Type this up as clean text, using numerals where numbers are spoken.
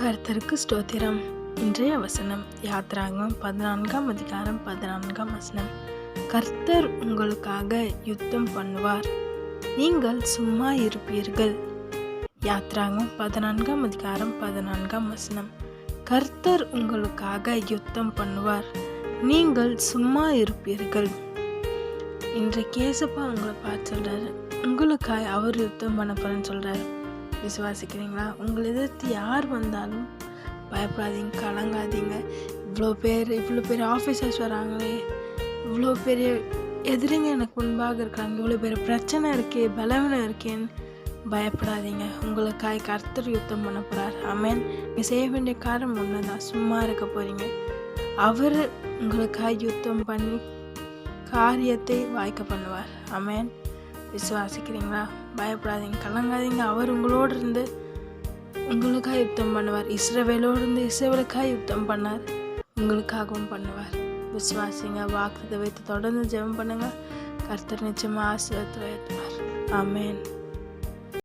கர்த்தருக்கு ஸ்தோத்திரம். இன்றைய வசனம் யாத்ராகமம் 14ஆம் அதிகாரம் 14ஆம் வசனம். கர்த்தர் உங்களுக்காக யுத்தம் பண்ணுவார், நீங்கள் சும்மா இருப்பீர்கள். யாத்ராகமம் 14ஆம் அதிகாரம் 14ஆம் வசனம். கர்த்தர் உங்களுக்காக யுத்தம் பண்ணுவார், நீங்கள் சும்மா இருப்பீர்கள். இன்றைக்கு ஏசப்பா உங்களை பார்த்து சொல்றாரு, உங்களுக்காக அவர் யுத்தம் பண்ண போறேன்னு சொல்றாரு. விசுவாசிக்கிறீங்களா? உங்களை எதிர்த்து யார் வந்தாலும் பயப்படாதீங்க, கலங்காதீங்க. இவ்வளோ பேர் ஆஃபீஸர்ஸ் வராங்களே, இவ்வளோ பெரிய எதிரிங்க எனக்கு முன்பாக இருக்காங்க, இவ்வளோ பெரிய பிரச்சனை இருக்கே, பலவீனம் இருக்கேன்னு பயப்படாதீங்க. உங்களுக்காக கர்த்தர் யுத்தம் பண்ண போகிறார். ஆமென். நீங்கள் செய்ய வேண்டிய காரணம் ஒன்று தான், சும்மா இருக்க போகிறீங்க. அவர் உங்களுக்காக யுத்தம் பண்ணி காரியத்தை வாய்க்க பண்ணுவார். ஆமென். விசுவாசிக்கிறீங்களா? பயப்படாதீங்க, கலங்காதீங்க. அவர் உங்களோடு இருந்து உங்களுக்காக யுத்தம் பண்ணுவார். இஸ்ரவேலோடு இருந்து இஸ்ரவேலுக்காக யுத்தம் பண்ணார், உங்களுக்காகவும் பண்ணுவார். விசுவாசிங்க, வாக்குத்தத்தை வைத்து தொடர்ந்து ஜெபம் பண்ணுங்க. கர்த்தர் நிச்சயமாக ஆசீர்வாதத்தை வைப்பார். ஆமென்.